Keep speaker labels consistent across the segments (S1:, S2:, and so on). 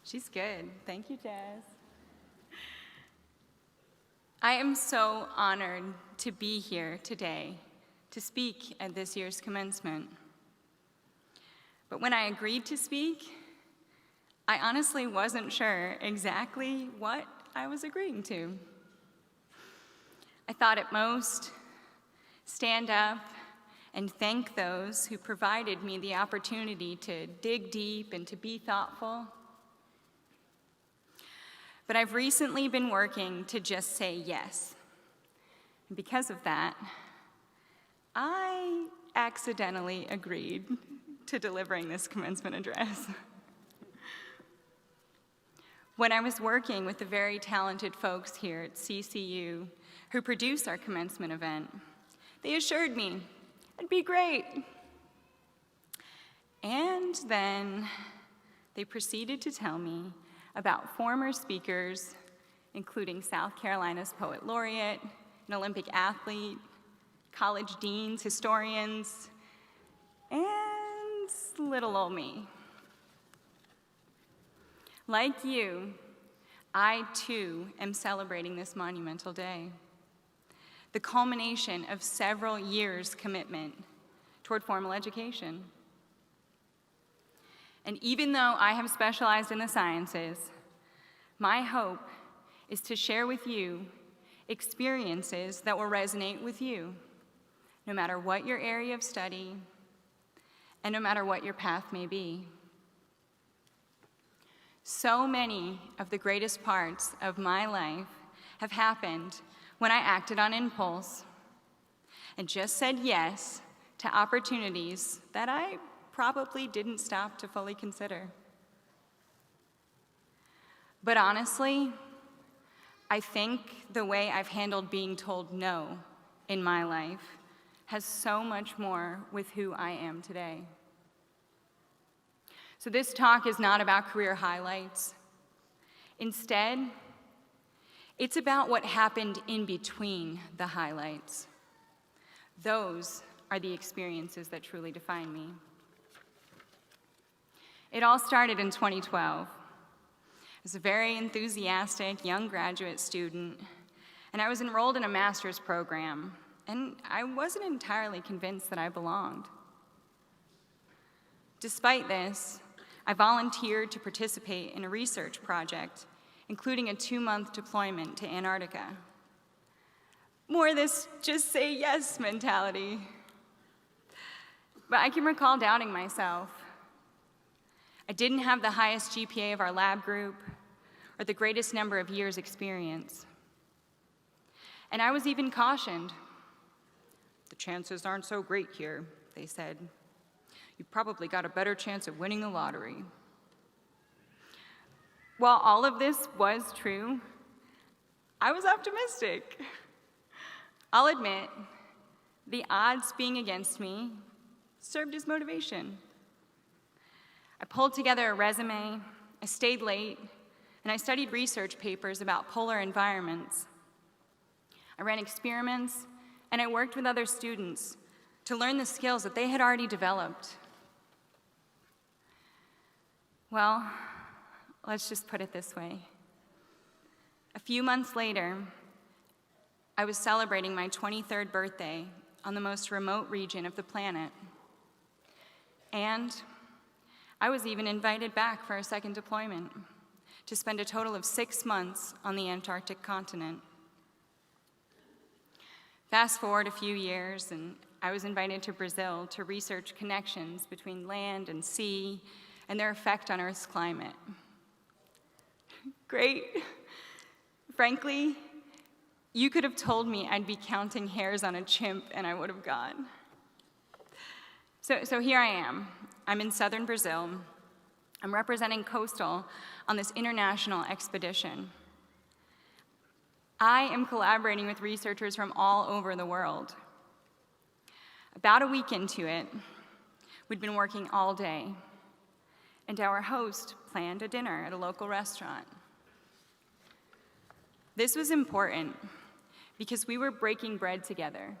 S1: She's good. Thank you, Jazz. I am so honored to be here today to speak at this year's commencement. But when I agreed to speak, I honestly wasn't sure exactly what I was agreeing to. I thought at most, stand up and thank those who provided me the opportunity to dig deep and to be thoughtful. But I've recently been working to just say yes. And because of that, I accidentally agreed to delivering this commencement address. When I was working with the very talented folks here at CCU who produce our commencement event, they assured me it'd be great. And then they proceeded to tell me about former speakers, including South Carolina's poet laureate, an Olympic athlete, college deans, historians, and little old me. Like you, I too am celebrating this monumental day, the culmination of several years' commitment toward formal education. And even though I have specialized in the sciences, my hope is to share with you experiences that will resonate with you, no matter what your area of study and no matter what your path may be. So many of the greatest parts of my life have happened when I acted on impulse and just said yes to opportunities that I probably didn't stop to fully consider. But honestly, I think the way I've handled being told no in my life has so much more with who I am today. So this talk is not about career highlights. Instead, it's about what happened in between the highlights. Those are the experiences that truly define me. It all started in 2012. I was a very enthusiastic young graduate student, and I was enrolled in a master's program, and I wasn't entirely convinced that I belonged. Despite this, I volunteered to participate in a research project, including a 2-month deployment to Antarctica. More this just say yes mentality. But I can recall doubting myself. I didn't have the highest GPA of our lab group or the greatest number of years' experience. And I was even cautioned. The chances aren't so great here, they said. You've probably got a better chance of winning the lottery. While all of this was true, I was optimistic. I'll admit, the odds being against me served as motivation. I pulled together a resume, I stayed late, and I studied research papers about polar environments. I ran experiments, and I worked with other students to learn the skills that they had already developed. Well, let's just put it this way. A few months later, I was celebrating my 23rd birthday on the most remote region of the planet. And I was even invited back for a second deployment to spend a total of 6 months on the Antarctic continent. Fast forward a few years, and I was invited to Brazil to research connections between land and sea and their effect on Earth's climate. Great. Frankly, you could have told me I'd be counting hairs on a chimp and I would have gone. So here I am. I'm in southern Brazil. I'm representing Coastal on this international expedition. I am collaborating with researchers from all over the world. About a week into it, we'd been working all day, and our host planned a dinner at a local restaurant. This was important because we were breaking bread together.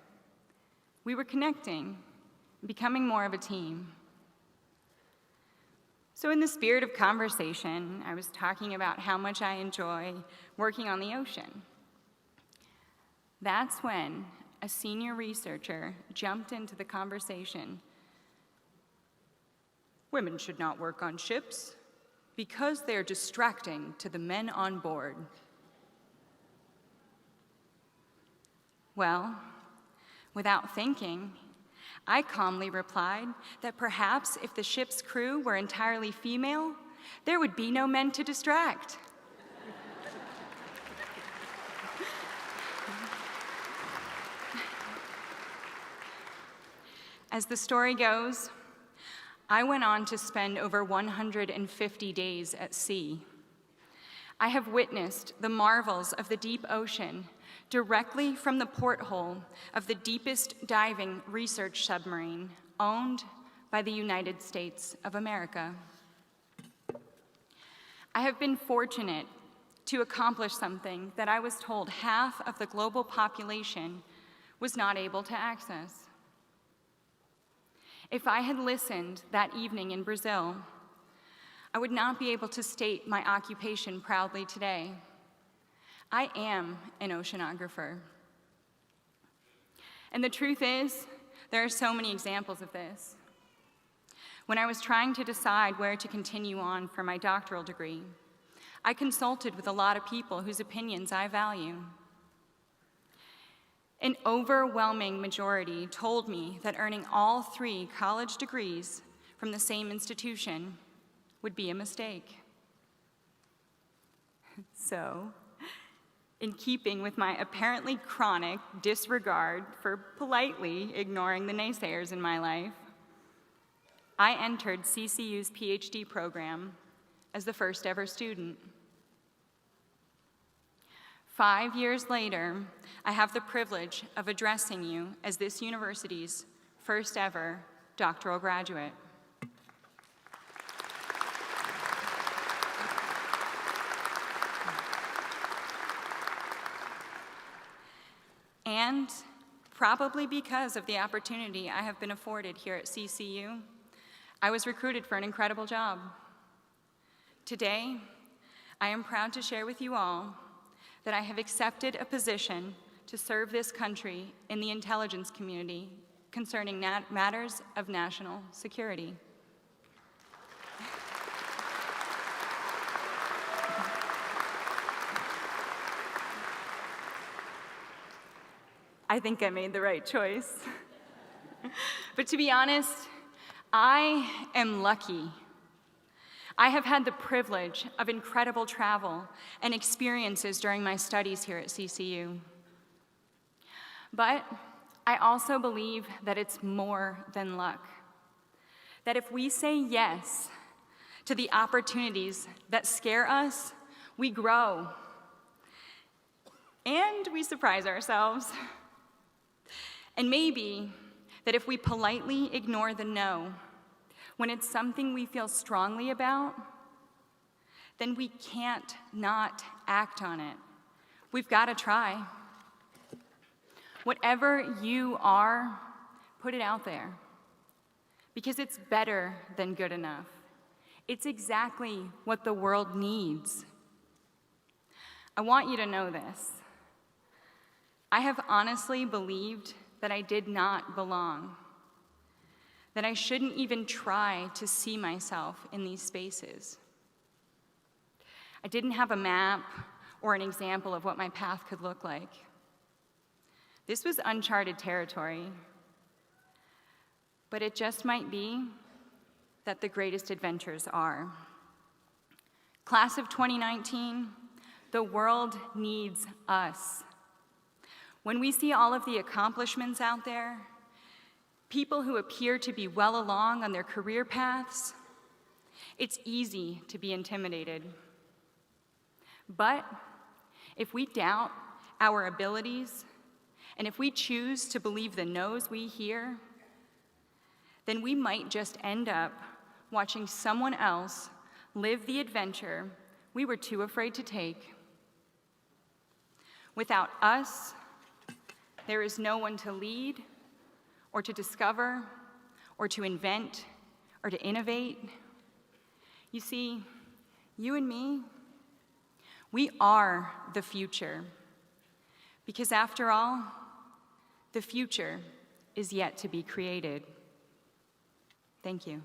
S1: We were connecting, becoming more of a team. So in the spirit of conversation, I was talking about how much I enjoy working on the ocean. That's when a senior researcher jumped into the conversation. Women should not work on ships because they are distracting to the men on board. Well, without thinking, I calmly replied that perhaps if the ship's crew were entirely female, there would be no men to distract. As the story goes, I went on to spend over 150 days at sea. I have witnessed the marvels of the deep ocean directly from the porthole of the deepest diving research submarine owned by the United States of America. I have been fortunate to accomplish something that I was told half of the global population was not able to access. If I had listened that evening in Brazil, I would not be able to state my occupation proudly today. I am an oceanographer. And the truth is, there are so many examples of this. When I was trying to decide where to continue on for my doctoral degree, I consulted with a lot of people whose opinions I value. An overwhelming majority told me that earning all 3 college degrees from the same institution would be a mistake. So, in keeping with my apparently chronic disregard for politely ignoring the naysayers in my life, I entered CCU's Ph.D. program as the first ever student. 5 years later, I have the privilege of addressing you as this university's first ever doctoral graduate. And probably because of the opportunity I have been afforded here at CCU, I was recruited for an incredible job. Today, I am proud to share with you all that I have accepted a position to serve this country in the intelligence community concerning matters of national security. I think I made the right choice. But to be honest, I am lucky. I have had the privilege of incredible travel and experiences during my studies here at CCU. But I also believe that it's more than luck. That if we say yes to the opportunities that scare us, we grow. And we surprise ourselves. And maybe that if we politely ignore the no, when it's something we feel strongly about, then we can't not act on it. We've got to try. Whatever you are, put it out there, because it's better than good enough. It's exactly what the world needs. I want you to know this. I have honestly believed that I did not belong, that I shouldn't even try to see myself in these spaces. I didn't have a map or an example of what my path could look like. This was uncharted territory, but it just might be that the greatest adventures are. Class of 2019, the world needs us. When we see all of the accomplishments out there, people who appear to be well along on their career paths, it's easy to be intimidated. But if we doubt our abilities, and if we choose to believe the no's we hear, then we might just end up watching someone else live the adventure we were too afraid to take. Without us, there is no one to lead, or to discover, or to invent, or to innovate. You see, you and me, we are the future. Because after all, the future is yet to be created. Thank you.